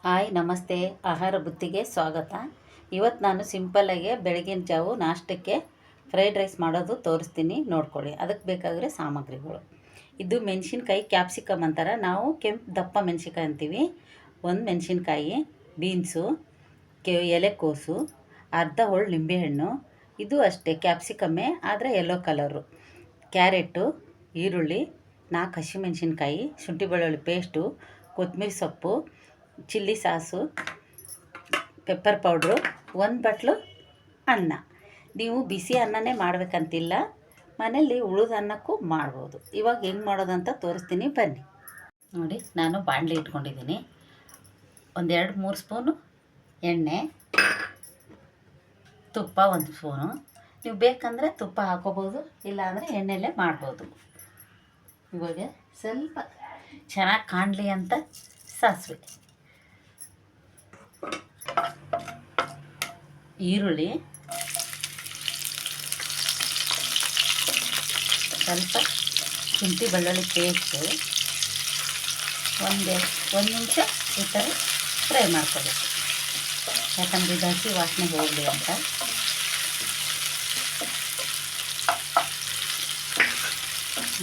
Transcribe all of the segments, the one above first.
Hi ನಮಸ್ತೆ, ಆಹಾರ ಬುತ್ತಿಗೆ ಸ್ವಾಗತ. ಇವತ್ತು ನಾನು ಸಿಂಪಲ್ಲಾಗಿ ಬೆಳಗಿನ ಜಾವು ನಾಷ್ಟಕ್ಕೆ ಫ್ರೈಡ್ ರೈಸ್ ಮಾಡೋದು ತೋರಿಸ್ತೀನಿ, ನೋಡ್ಕೊಳ್ಳಿ. ಅದಕ್ಕೆ ಬೇಕಾದರೆ ಸಾಮಗ್ರಿಗಳು: ಇದು ಮೆಣಸಿನ್ಕಾಯಿ ಕ್ಯಾಪ್ಸಿಕಮ್ ಅಂತಾರೆ, ನಾವು ಕೆಂಪು ದಪ್ಪ ಮೆಣಸಿನ್ಕಾಯಿ ಅಂತೀವಿ. ಒಂದು ಮೆಣಸಿನ್ಕಾಯಿ, ಬೀನ್ಸು, ಎಲೆಕೋಸು, ಅರ್ಧ ಹೋಳು ನಿಂಬೆಹಣ್ಣು, ಇದು ಅಷ್ಟೇ ಕ್ಯಾಪ್ಸಿಕಮ್ಮೇ ಆದರೆ ಯೆಲ್ಲೋ ಕಲರು, ಕ್ಯಾರೆಟು, ಈರುಳ್ಳಿ, 4 ಹಸಿಮೆಣಸಿನ್ಕಾಯಿ, ಶುಂಠಿ ಬೆಳ್ಳುಳ್ಳಿ ಪೇಸ್ಟು, ಕೊತ್ತಂಬರಿ ಸೊಪ್ಪು, ಚಿಲ್ಲಿ ಸಾಸು, ಪೆಪ್ಪರ್ ಪೌಡ್ರು, 1 ಬಟ್ಲು ಅನ್ನ. ನೀವು ಬಿಸಿ ಅನ್ನನೇ ಮಾಡಬೇಕಂತಿಲ್ಲ, ಮನೇಲಿ ಉಳಿದ ಅನ್ನಕ್ಕೂ ಮಾಡ್ಬೋದು. ಇವಾಗ ಹೆಂಗೆ ಮಾಡೋದಂತ ತೋರಿಸ್ತೀನಿ, ಬನ್ನಿ. ನೋಡಿ, ನಾನು ಬಾಣಲಿ ಇಟ್ಕೊಂಡಿದ್ದೀನಿ. 1-2-3 ಸ್ಪೂನು ಎಣ್ಣೆ, ತುಪ್ಪ 1 ಸ್ಪೂನು. ನೀವು ಬೇಕಂದರೆ ತುಪ್ಪ ಹಾಕೋಬೋದು, ಇಲ್ಲಾಂದರೆ ಎಣ್ಣೆಲೇ ಮಾಡ್ಬೋದು. ಇವಾಗ ಸ್ವಲ್ಪ ಚೆನ್ನಾಗಿ ಕಾಣಲಿ ಅಂತ ಸಾಸಿವೆ, ಈರುಳ್ಳಿ, ಸ್ವಲ್ಪ ಶುಂಠಿ ಬೆಳ್ಳುಳ್ಳಿ ಪೇಸ್ಟು, ಒಂದು ನಿಮಿಷ ಈ ಥರ ಫ್ರೈ ಮಾಡ್ಕೋಬೇಕು, ಯಾಕಂದರೆ ಇದು ಹಸಿ ವಾಸನೆ ಹೋಗಲಿ ಅಂತ.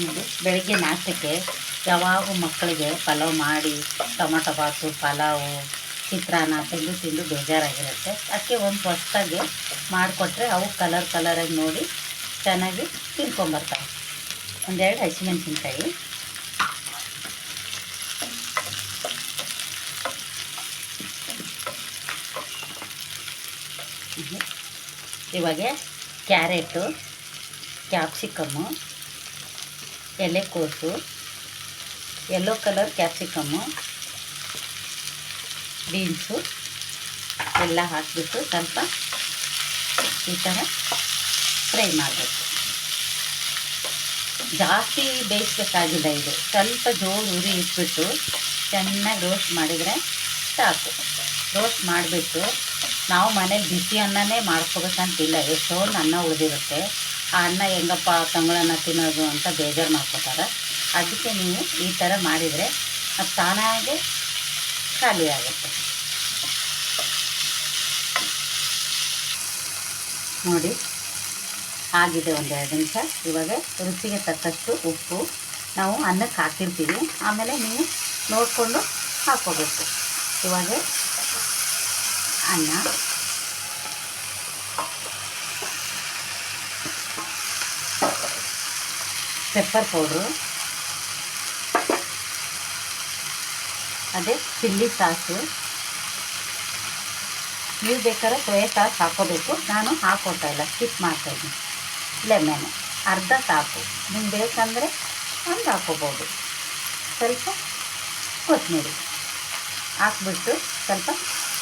ನೋಡಿ, ಬೆಳಗ್ಗೆ ನಾಷ್ಟಕ್ಕೆ ಯಾವಾಗೂ ಮಕ್ಕಳಿಗೆ ಪಲಾವ್ ಮಾಡಿ, ಟೊಮೊಟೊ ಬಾತು, ಪಲಾವು, ಚಿತ್ರಾನ್ನ ತಿಂದು ಬೇಜಾರಾಗಿರುತ್ತೆ. ಅದಕ್ಕೆ ಒಂದು ಹೊಸದಾಗಿ ಮಾಡಿಕೊಟ್ರೆ ಅವು ಕಲರಾಗಿ ನೋಡಿ ಚೆನ್ನಾಗಿ ತಿನ್ಕೊಂಬರ್ತಾವೆ. 1-2 ಹಸಿಮೆಣಸಿನ್ಕಾಯಿ, ಇವಾಗ ಕ್ಯಾರೆಟು, ಕ್ಯಾಪ್ಸಿಕಮ್ಮು, ಎಲೆಕೋಸು, ಯೆಲ್ಲೋ ಕಲರ್ ಕ್ಯಾಪ್ಸಿಕಮ್ಮು, ಬೀನ್ಸು ಎಲ್ಲ ಹಾಕಿಬಿಟ್ಟು ಸ್ವಲ್ಪ ಈ ಥರ ಫ್ರೈ ಮಾಡಬೇಕು. ಜಾಸ್ತಿ ಬೇಯಿಸ್ಬೇಕಾಗಿಲ್ಲ, ಇದು ಸ್ವಲ್ಪ ಜೋರು ಉರಿ ಇಟ್ಬಿಟ್ಟು ಚೆನ್ನಾಗಿ ರೋಸ್ಟ್ ಮಾಡಿದರೆ ಸಾಕು. ರೋಸ್ಟ್ ಮಾಡಿಬಿಟ್ಟು ನಾವು ಮನೇಲಿ ಬಿಸಿ ಅನ್ನನೇ ಮಾಡ್ಕೋಬೇಕಂತಿಲ್ಲ, ಎಷ್ಟೊಂದು ಅನ್ನ ಉಳಿದಿರುತ್ತೆ. ಆ ಅನ್ನ ಹೆಂಗಪ್ಪ ತಂಗಳನ್ನ ತಿನ್ನೋದು ಅಂತ ಬೇಜಾರು ಮಾಡ್ಕೋತಾರೆ. ಅದಕ್ಕೆ ನೀವು ಈ ಥರ ಮಾಡಿದರೆ ಅದು ತಾನಾಗೆ ಖಾಲಿ ಆಗುತ್ತೆ. ನೋಡಿ, ಆಗಿದೆ 1-2 ನಿಮಿಷ. ಇವಾಗ ರುಚಿಗೆ ತಕ್ಕಷ್ಟು ಉಪ್ಪು ನಾವು ಅನ್ನಕ್ಕೆ ಹಾಕಿರ್ತೀವಿ, ಆಮೇಲೆ ನೀವು ನೋಡಿಕೊಂಡು ಹಾಕ್ಕೋಬೇಕು. ಇವಾಗ ಅನ್ನ, ಪೆಪ್ಪರ್ ಪೌಡ್ರು, ಅದೇ ಚಿಲ್ಲಿ ಸಾಸು. ನೀವು ಬೇಕಾದ್ರೆ ಸೋಯಾ ಸಾಸ್ ಹಾಕ್ಕೋಬೇಕು, ನಾನು ಹಾಕ್ಕೊತಾ ಇಲ್ಲ, ಸ್ಕಿಪ್ ಮಾಡ್ತಾಯಿದ್ದೀನಿ. ಲೆಮನ್ ಅರ್ಧ ಸಾಕು, ನಿಮ್ಗೆ ಬೇಕಂದರೆ ಒಂದು ಹಾಕ್ಕೋಬೋದು. ಸ್ವಲ್ಪ ಕೊತ್ತಂಬರಿ ಹಾಕ್ಬಿಟ್ಟು ಸ್ವಲ್ಪ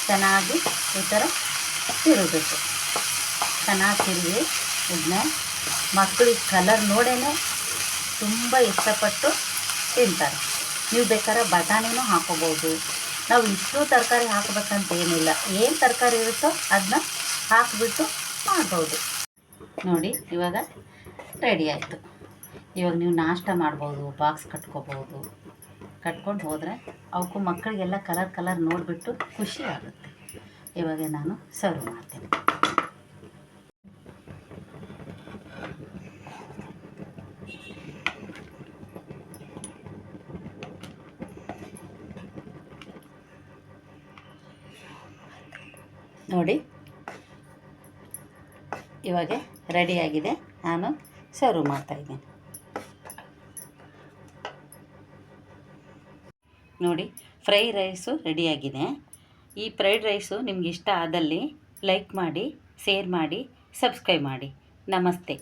ಚೆನ್ನಾಗಿ ಈ ಥರ ತಿರುಗಬೇಕು. ಚೆನ್ನಾಗಿ ತಿರುಗಿ ಇದನ್ನ ಮಕ್ಕಳಿಗೆ ಕಲರ್ ನೋಡೇ ತುಂಬ ಇಷ್ಟಪಟ್ಟು ತಿಂತಾರೆ. ನೀವು ಬೇಕಾದ್ರೆ ಬಟಾಣಿನೂ ಹಾಕ್ಕೋಬೋದು. ನಾವು ಇಷ್ಟು ತರಕಾರಿ ಹಾಕ್ಬೇಕಂತ ಏನಿಲ್ಲ, ಏನು ತರಕಾರಿ ಇರುತ್ತೋ ಅದನ್ನ ಹಾಕಿಬಿಟ್ಟು ಮಾಡ್ಬೋದು. ನೋಡಿ, ಇವಾಗ ರೆಡಿ ಆಯಿತು. ಇವಾಗ ನೀವು ನಾಷ್ಟ ಮಾಡ್ಬೋದು, ಬಾಕ್ಸ್ ಕಟ್ಕೋಬೋದು. ಕಟ್ಕೊಂಡು ಹೋದರೆ ಅವಕ್ಕೂ ಮಕ್ಕಳಿಗೆಲ್ಲ ಕಲರ್ ನೋಡಿಬಿಟ್ಟು ಖುಷಿ ಆಗುತ್ತೆ. ಇವಾಗ ನಾನು ಸರ್ವ್ ಮಾಡ್ತೀನಿ. ನೋಡಿ, ಇವಾಗ ರೆಡಿಯಾಗಿದೆ, ನಾನು ಸರ್ವ್ ಮಾಡ್ತಾಯಿದ್ದೀನಿ. ನೋಡಿ, ಫ್ರೈ ರೈಸು ರೆಡಿಯಾಗಿದೆ. ಈ ಫ್ರೈಡ್ ರೈಸು ನಿಮ್ಗೆ ಇಷ್ಟ ಆದಲ್ಲಿ ಲೈಕ್ ಮಾಡಿ, ಶೇರ್ ಮಾಡಿ, ಸಬ್ಸ್ಕ್ರೈಬ್ ಮಾಡಿ. ನಮಸ್ತೆ.